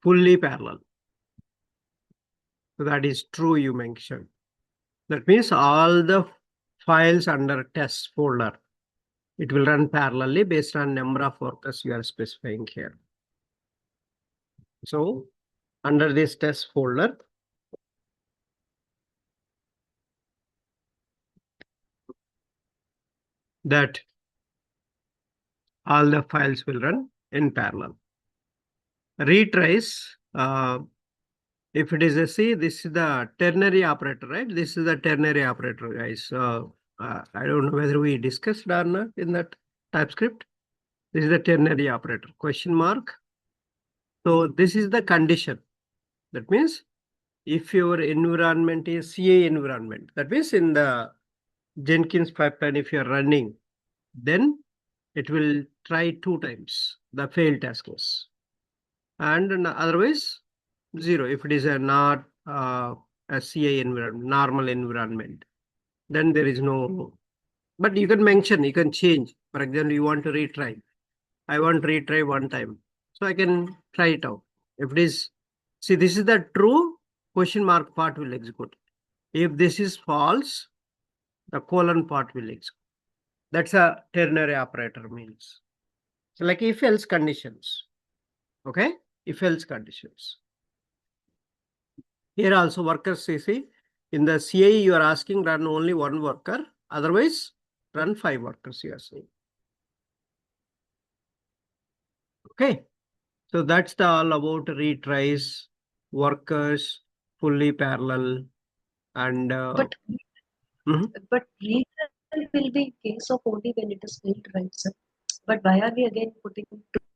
fully parallel. So that is true, you mentioned. That means all the files under test folder, it will run parallelly based on number of workers you are specifying here. So under this test folder, that all the files will run in parallel. Retries, if it is a C, this is the ternary operator, right? This is the ternary operator, guys. I don't know whether we discussed or not in that TypeScript. This is the ternary operator, question mark. So this is the condition. That means if your environment is CA environment, that means in the Jenkins pipeline, if you're running, then it will try 2 times the failed task case. And otherwise, 0. If it is not a CA environment, normal environment, then there is no. But you can mention, you can change. For example, you want to retry. I want to retry 1 time. So I can try it out. If it is, see, this is the true, question mark part will execute. If this is false, the colon part will execute. That's a ternary operator means. So like if else conditions. Okay? If else conditions. Here also workers CC. In the CA, you are asking run only 1 worker. Otherwise, run 5 workers, you are saying. Okay. So that's all about retries, workers, fully parallel, and But retry will be in case of only when it is failed, right, sir? But why are we again putting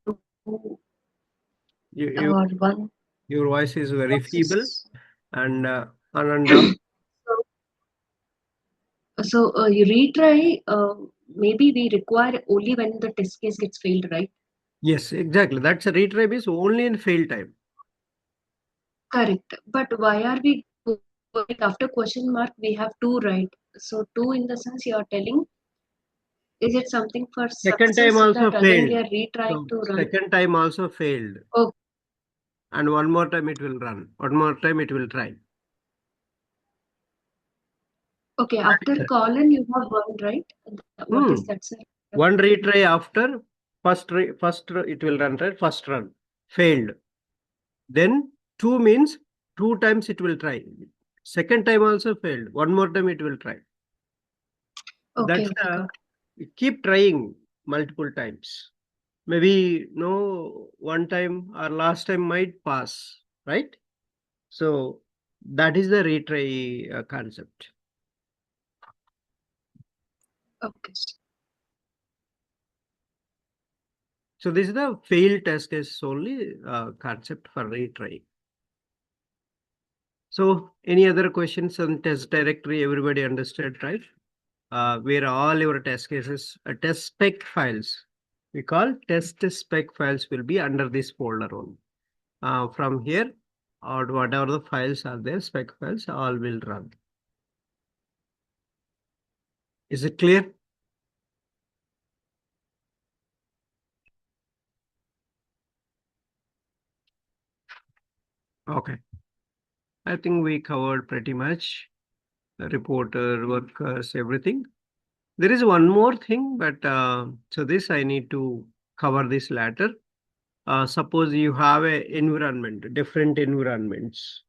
two or one? Your voice is very feeble and on and off. So you retry, maybe we require only when the test case gets failed, right? Yes, exactly. That's a retry is only in fail time. Correct. But why are we going after question mark? We have 2, right? So 2 in the sense you are telling, is it something for Second success time also that again failed. we are retrying to run? Second time also failed. Oh. And one more time it will run. One more time it will try. Okay, after colon you have 1, right? What is that, sir? 1 retry after first it will run, right? First run failed. Then 2 means 2 times it will try. Second time also failed. One more time it will try. Okay, That's keep trying multiple times. Maybe no, one time or last time might pass, right? So that is the retry concept. Okay. So this is the failed test case only concept for retry. So any other questions on test directory? Everybody understood, right? Where all your test cases, test spec files, we call test spec files will be under this folder only. From here, or whatever the files are there, spec files, all will run. Is it clear? Okay. I think we covered pretty much reporter, workers, everything. There is one more thing, but so this I need to cover this later. Suppose you have a environment, different environments,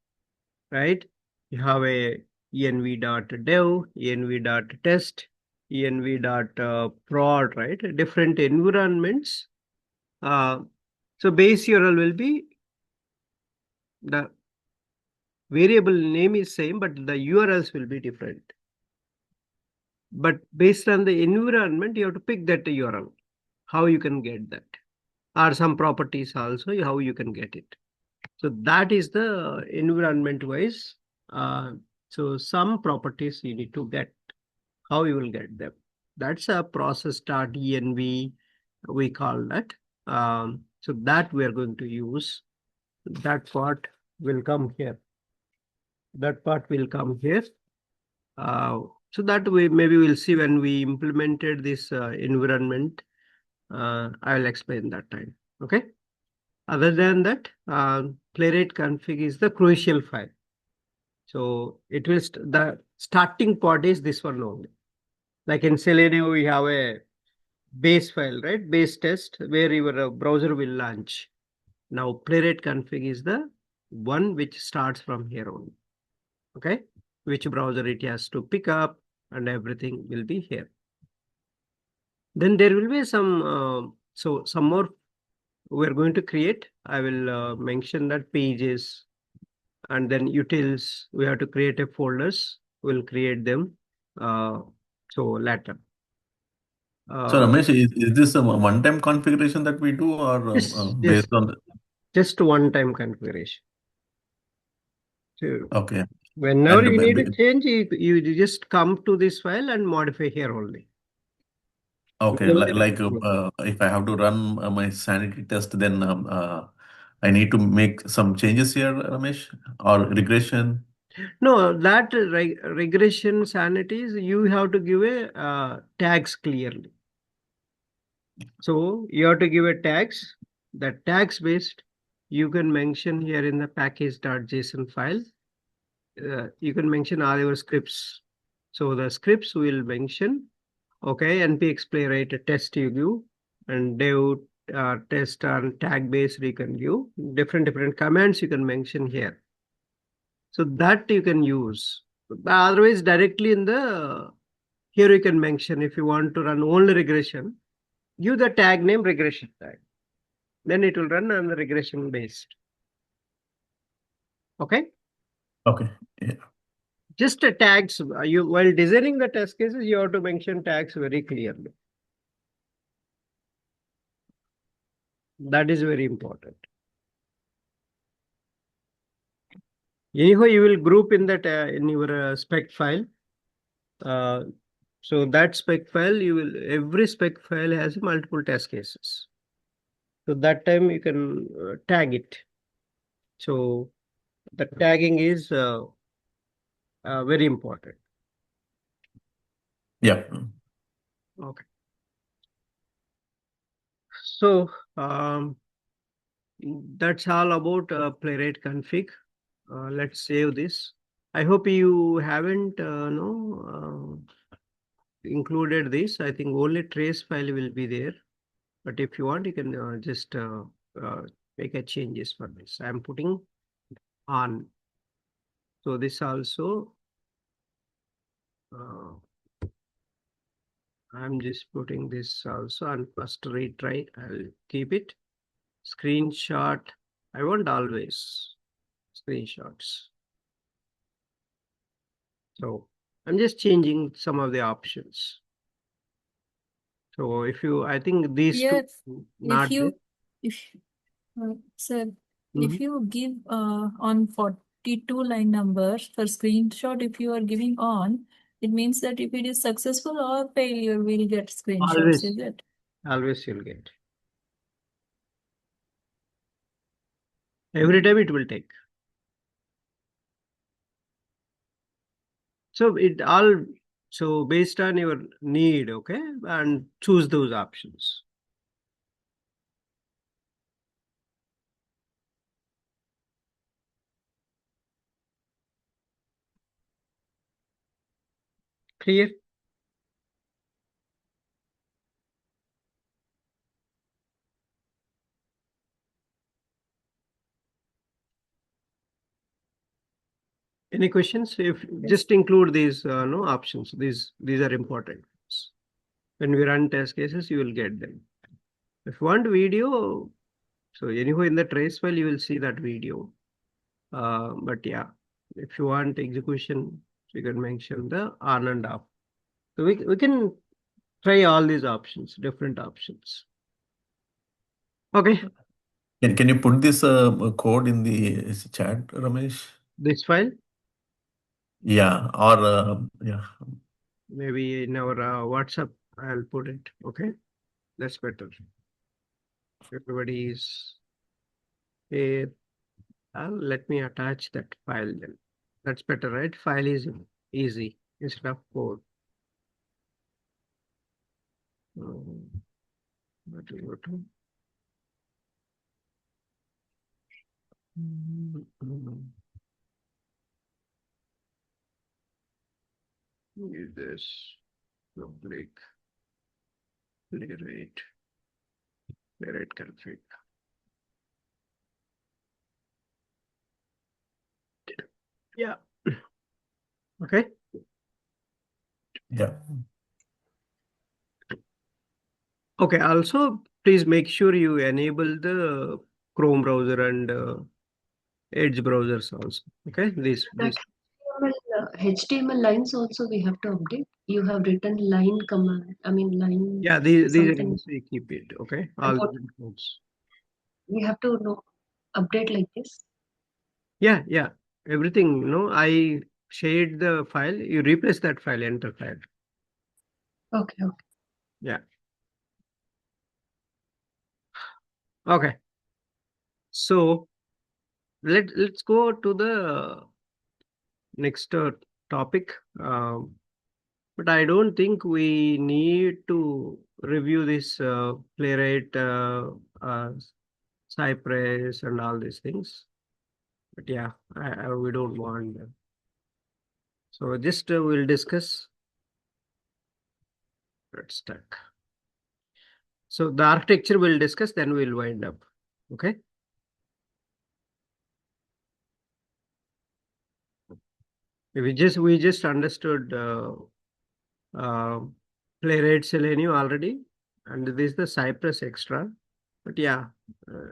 right? You have a env.dev, env.test, env.prod, right? Different environments. So base URL will be the variable name is same, but the URLs will be different. But based on the environment, you have to pick that URL. How you can get that, or some properties also, how you can get it. So that is the environment wise. So some properties you need to get. How you will get them? That's a process.env. We call that. So that we are going to use. That part will come here. That part will come here. So that way maybe we'll see when we implemented this environment. I will explain that time. Okay. Other than that, Playwright config is the crucial file. So it will the starting part is this one only. Like in Selenium, we have a base file, right? Base test where your browser will launch. Now Playwright config is the one which starts from here only. Okay, which browser it has to pick up and everything will be here. Then there will be some more we're going to create. I will mention that pages and then utils. We have to create a folders. We'll create them. Uh, so later. So Uh, Ramesh, is this a one-time configuration that we do, or yes, based on the... just one-time configuration. So Okay. whenever And you need to change, you just come to this file and modify here only. okay, if I have to run my sanity test, then I need to make some changes here, Ramesh, or regression. No, that regression sanities, you have to give a tags clearly. So you have to give a tags. The tags based, you can mention here in the package.json file. You can mention all your scripts. So the scripts will mention, okay, npx playwright test you give, and dev test and tag based you can give different commands you can mention here. So that you can use. Otherwise, directly in the here you can mention if you want to run only regression, give the tag name regression tag. Then it will run on the regression based. Okay. Okay. Yeah. Just tags. You while designing the test cases, you have to mention tags very clearly. That is very important. Anyhow, you will group in that in your spec file. So that spec file, every spec file has multiple test cases. So that time you can tag it. So the tagging is very important. Yeah. Okay. So that's all about Playwright config. Let's save this. I hope you haven't included this. I think only trace file will be there. But if you want, you can just make a changes for this. I'm putting on. So this also, I'm just putting this also on first retry. I'll keep it. Screenshot. I want always screenshots. So I'm just changing some of the options. So if you, I think these Yes, two if not there. if sir, Mhm. if you give on 42 line numbers for screenshot, if you are giving on, it means that if it is successful or failure, we'll get screenshots, Always, is it? always you'll get. Every time it will take. So it all, so based on your need, okay, and choose those options. Clear? Any questions? If just include these no options. These are important. When we run test cases, you will get them. If you want video, so anyway in the trace file you will see that video. But yeah, if you want execution, you can mention the on and off. So we can try all these options, different options. Okay, Can you put this code in the chat, Ramesh? this file Yeah. Or yeah. maybe in our WhatsApp, I'll put it. Okay, that's better. Everybody is here. Let me attach that file then. That's better, right? File is easy instead of code. But we go to Is this public playwright config? Yeah. Okay. Yeah. Okay. Also, please make sure you enable the Chrome browser and Edge browsers also. Okay. That HTML lines also we have to update. You have written line command. I mean line. Yeah, these something. elements we keep it. Okay. All What- the codes. We have to know update like this. Yeah, yeah. Everything, I shared the file. You replace that file, enter file. Okay. Yeah. Okay. So let's go to the next topic. But I don't think we need to review this Playwright, Cypress, and all these things. But yeah, we don't want them. So just we'll discuss. Let's stuck. So the architecture we'll discuss, then we'll wind up. Okay. We just understood Playwright Selenium already, and this is the Cypress extra. But yeah,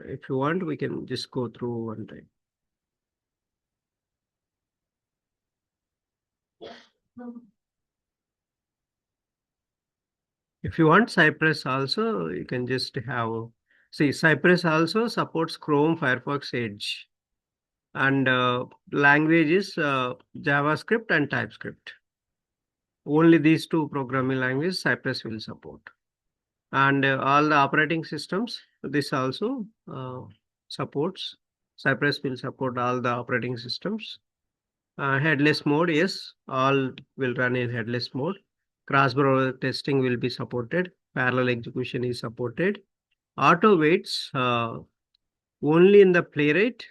if you want, we can just go through one time. If you want Cypress also, you can just have. See, Cypress also supports Chrome, Firefox, Edge, and languages JavaScript and TypeScript. Only these two programming languages Cypress will support. And all the operating systems, this also supports. Cypress will support all the operating systems. Headless mode, yes, all will run in headless mode. Cross-browser testing will be supported. Parallel execution is supported. Auto waits only in the Playwright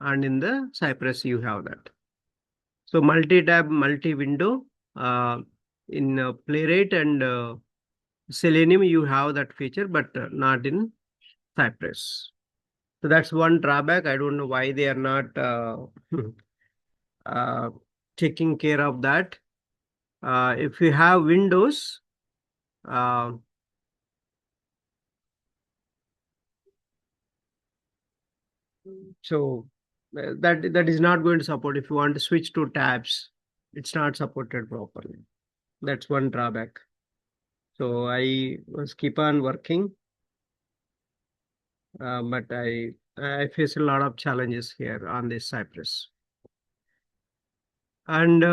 and in the Cypress you have that. So multi-tab, multi-window in Playwright and Selenium you have that feature, but not in Cypress. So that's one drawback. I don't know why they are not taking care of that. If you have Windows, so that is not going to support. If you want to switch to tabs, it's not supported properly. That's one drawback. So I was keep on working, but I face a lot of challenges here on this Cypress. And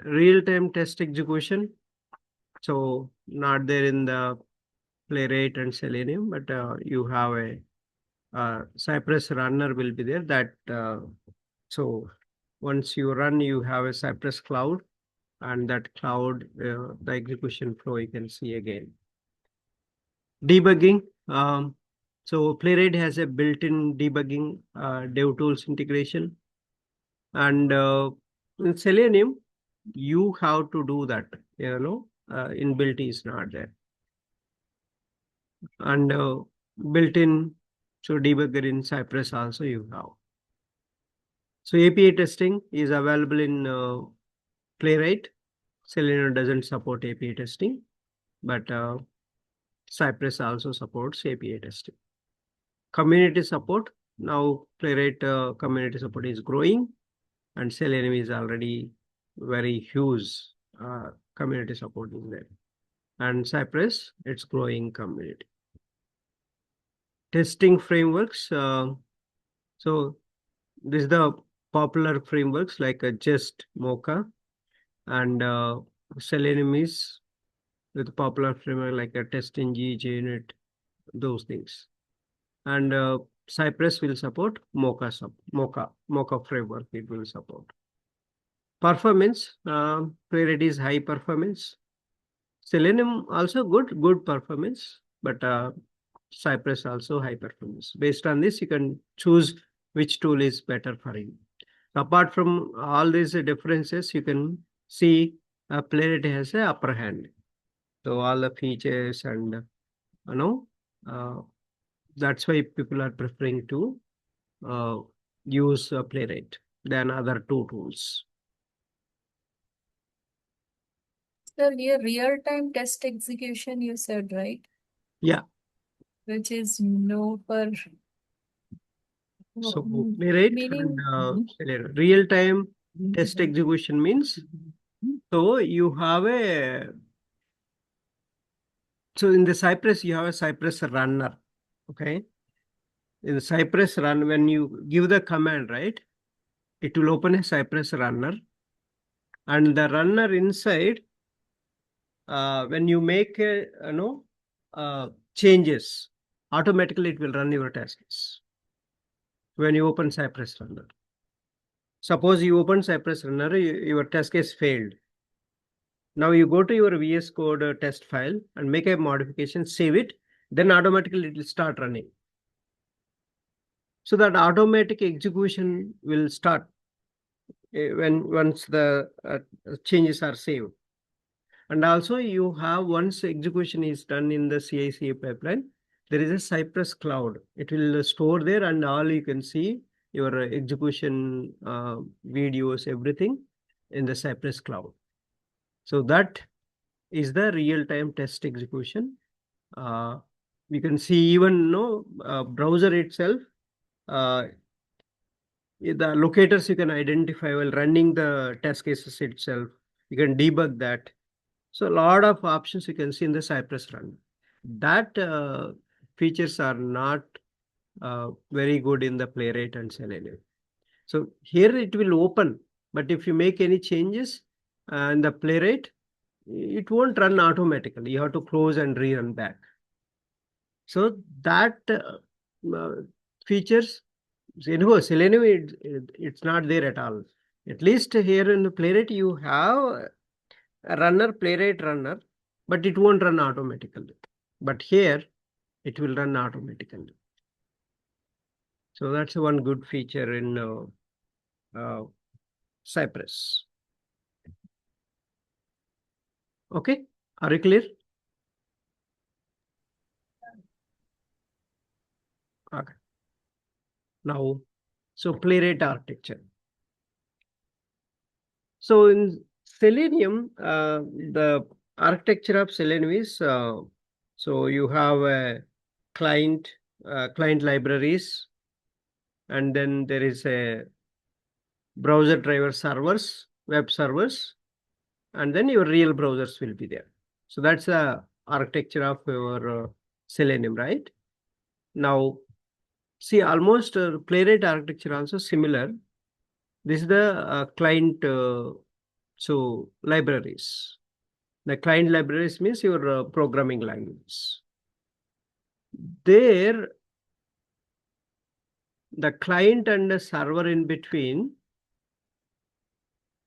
real-time test execution. So not there in the Playwright and Selenium, but you have a Cypress runner will be there. That so once you run, you have a Cypress cloud, and that cloud, the execution flow you can see again. Debugging. So Playwright has a built-in debugging DevTools integration, and in Selenium you have to do that. Inbuilt is not there, and built-in so debugger in Cypress also you have. So API testing is available in Playwright. Selenium doesn't support API testing, but Cypress also supports API testing. Community support. Now Playwright community support is growing, and Selenium is already very huge community support is there. And Cypress, it's growing community. Testing frameworks. So this is the popular frameworks like Jest, Mocha, and Selenium is with popular framework like a TestNG, JUnit, those things. And Cypress will support Mocha framework. It will support. Performance. Playwright is high performance. Selenium also good performance, but Cypress also high performance. Based on this, you can choose which tool is better for you. Apart from all these differences, you can see Playwright has a upper hand. So all the features and that's why people are preferring to use Playwright than other two tools. So here real-time test execution you said, right? Yeah. Which is no per. So Playwright and real-time test execution means, so you have so in the Cypress, you have a Cypress runner, okay? In the Cypress run, when you give the command, right, it will open a Cypress runner, and the runner inside, when you make changes, automatically it will run your tasks. When you open Cypress runner, suppose you open Cypress runner, your task has failed. Now you go to your VS Code test file and make a modification, save it, then automatically it will start running. So that automatic execution will start once the changes are saved. And also you have, once execution is done in the CI/CD pipeline, there is a Cypress cloud. It will store there, and all you can see your execution videos, everything in the Cypress cloud. So that is the real-time test execution. You can see even browser itself, the locators you can identify while running the test cases itself. You can debug that. So a lot of options you can see in the Cypress run. That features are not very good in the Playwright and Selenium. So here it will open, but if you make any changes in the Playwright, it won't run automatically. You have to close and rerun back. So that features, Selenium, it's not there at all. At least here in the Playwright, you have a runner, Playwright runner, but it won't run automatically. But here, it will run automatically. So that's one good feature in Cypress. Okay, are you clear? Okay. Now, so Playwright architecture. So in Selenium, the architecture of Selenium is, so you have a client libraries, and then there is a browser driver servers, web servers, and then your real browsers will be there. So that's the architecture of your Selenium, right? Now, see, almost Playwright architecture also similar. This is the client so libraries. The client libraries means your programming languages. There, the client and the server in between,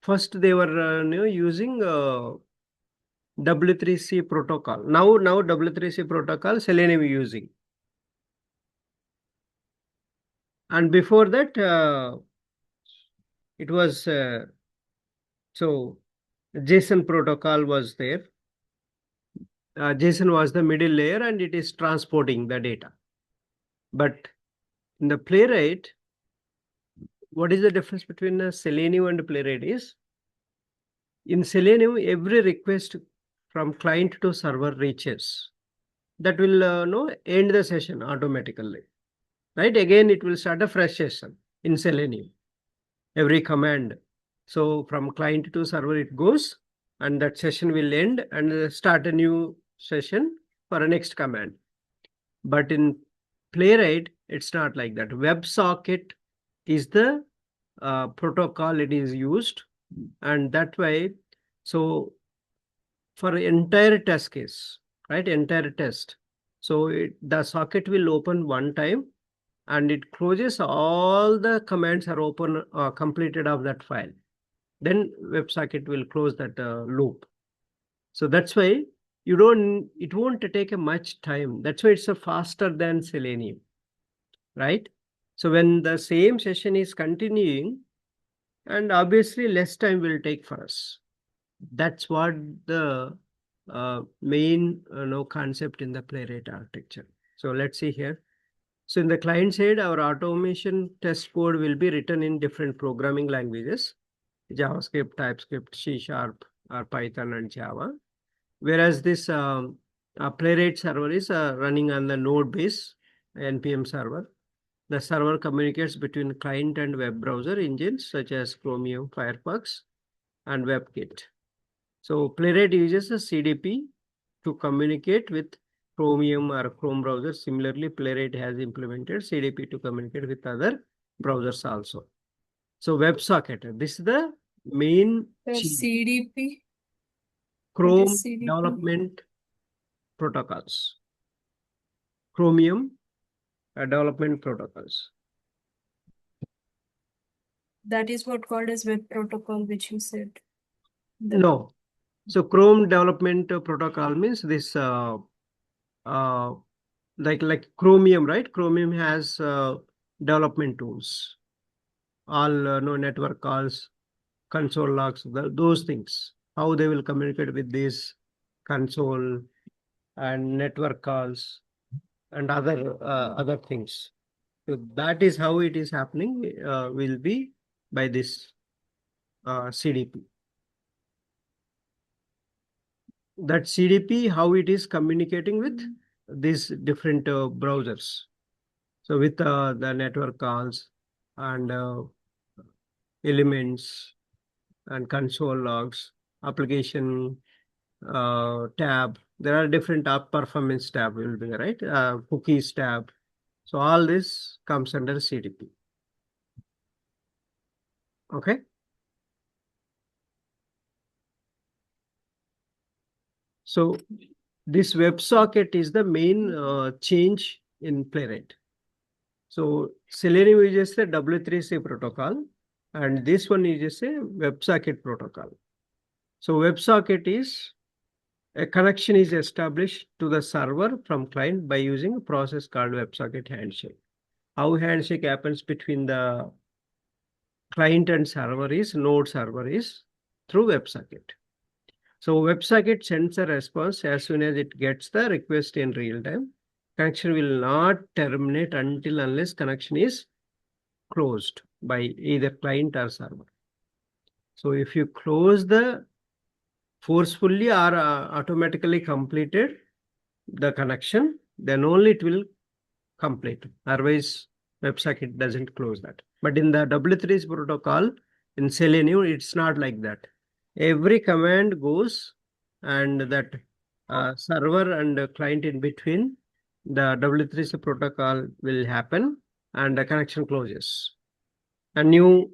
first they were using W3C protocol. Now W3C protocol Selenium using. And before that, it was so JSON protocol was there. JSON was the middle layer, and it is transporting the data. But in the Playwright, what is the difference between Selenium and Playwright is, in Selenium, every request from client to server reaches. That will end the session automatically. Right? Again, it will start a fresh session in Selenium. Every command. So from client to server it goes, and that session will end and start a new session for a next command. But in Playwright, it's not like that. WebSocket is the protocol it is used, and that way, so for entire test case, right, entire test, so the socket will open one time, and it closes all the commands are open completed of that file. Then WebSocket will close that loop. So that's why it won't take a much time. That's why it's a faster than Selenium, right? So when the same session is continuing, and obviously less time will take for us. That's what the main concept in the Playwright architecture. So let's see here. So in the client side, our automation test code will be written in different programming languages, JavaScript, TypeScript, C#, or Python and Java. Whereas this Playwright server is running on the node-based NPM server. The server communicates between client and web browser engines such as Chromium, Firefox, and WebKit. So Playwright uses a CDP to communicate with Chromium or Chrome browser. Similarly, Playwright has implemented CDP to communicate with other browsers also. So WebSocket, this is the main CDP. Chrome CDP? development protocols. Chromium development protocols. That is what called as web protocol, which you said. No. So Chrome development protocol means this like Chromium, right? Chromium has development tools, all network calls, console logs, those things. How they will communicate with this console and network calls and other things. So that is how it is happening. Will be by this CDP. That CDP, how it is communicating with these different browsers. So with the network calls and elements and console logs, application tab, there are different app performance tab will be, right? Cookies tab. So all this comes under CDP. Okay. So this WebSocket is the main change in Playwright. So Selenium uses a W3C protocol, and this one uses a WebSocket protocol. So WebSocket is a connection is established to the server from client by using a process called WebSocket handshake. How handshake happens between the client and server is node server is through WebSocket. So WebSocket sends a response as soon as it gets the request in real time. Connection will not terminate unless connection is closed by either client or server. So if you close the forcefully or automatically completed the connection, then only it will complete. Otherwise, WebSocket doesn't close that. But in the W3 protocol, in Selenium, it's not like that. Every command goes and that server and client in between, the W3C protocol will happen and the connection closes. A new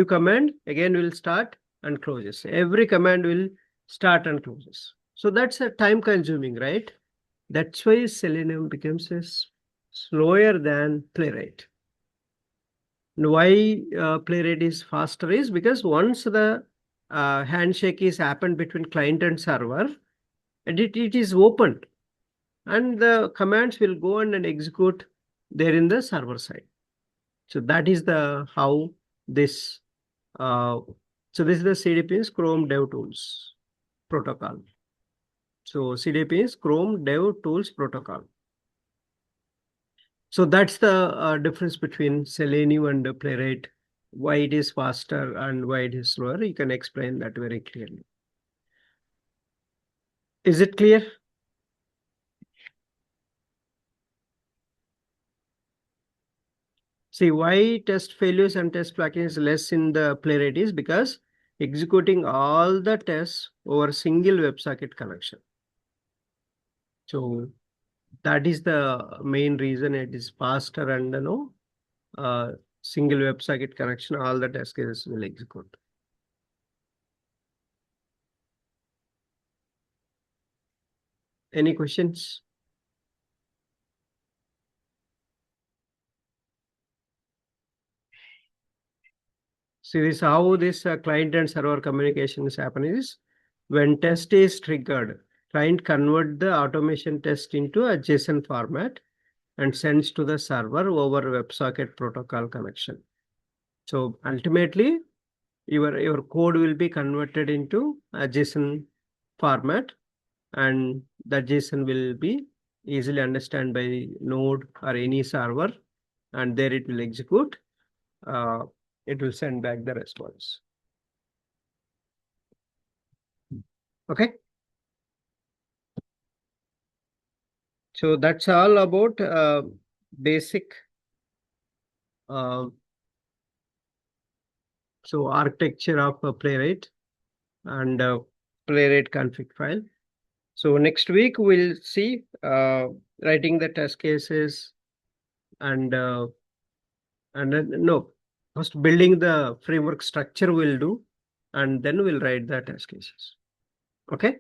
command again will start and closes. Every command will start and closes. So that's a time consuming, right? That's why Selenium becomes slower than Playwright. And why Playwright is faster is because once the handshake is happened between client and server, and it is opened, and the commands will go on and execute there in the server side. So that is the how this. So this is the CDP is Chrome Dev Tools protocol. So CDP is Chrome Dev Tools protocol. So that's the difference between Selenium and Playwright. Why it is faster and why it is slower. You can explain that very clearly. Is it clear? See, why test failures and test plugin is less in the Playwright is because executing all the tests over single WebSocket connection. So that is the main reason it is faster and single WebSocket connection, all the test cases will execute. Any questions? See, this how this client and server communication is happening is when test is triggered, client convert the automation test into a JSON format and sends to the server over WebSocket protocol connection. So ultimately, your code will be converted into a JSON format, and that JSON will be easily understood by node or any server, and there it will execute. It will send back the response. Okay. So that's all about basic so architecture of a Playwright and Playwright config file. So next week we'll see writing the test cases and no, first building the framework structure we'll do, and then we'll write the test cases. Okay.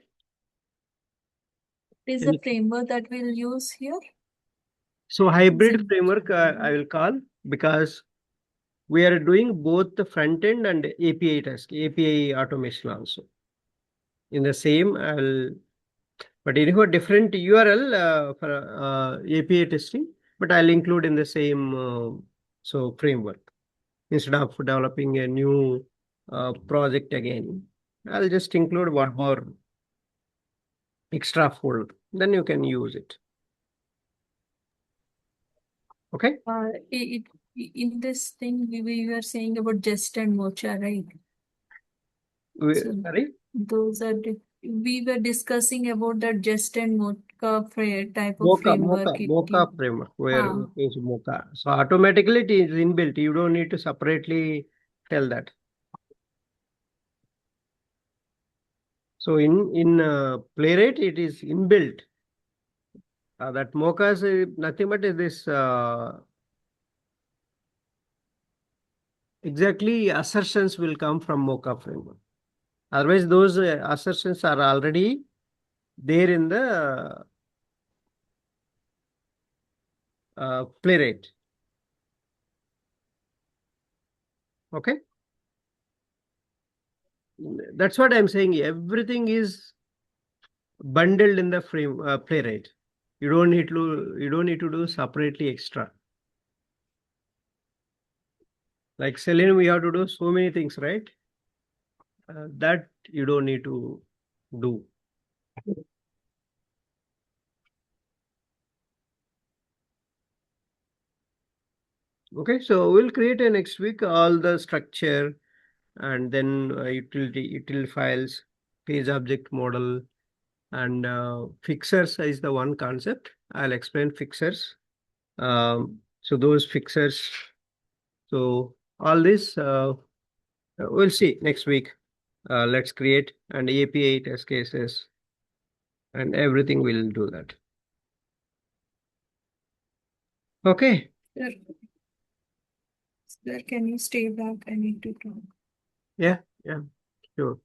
Is the framework that we'll use here? So hybrid Is it- framework I will call, because we are doing both the front end and API test, API automation also. In the same, I will, but anyhow, different URL for API testing, but I'll include in the same so framework. Instead of developing a new project again, I'll just include one more extra folder. Then you can use it. Okay. In this thing, we were saying about Jest and Mocha, right? So Sorry. those are we were discussing about the Jest and Mocha type of Mocha framework. framework, where is Mocha. So automatically it is inbuilt. You don't need to separately tell that. So in Playwright, it is inbuilt. That Mocha is nothing but this exactly assertions will come from Mocha framework. Otherwise, those assertions are already there in the Playwright. Okay. That's what I'm saying. Everything is bundled in the Playwright. You don't need to do separately extra. Like Selenium, we have to do so many things, right? That you don't need to do. Okay, so we'll create a next week all the structure, and then utility files, page object model, and fixers is the one concept. I'll explain fixers. So those fixers. So all this we'll see next week. Let's create an API test cases, and everything will do that. Okay. Sir, can you stay back? I need to talk. Yeah, sure.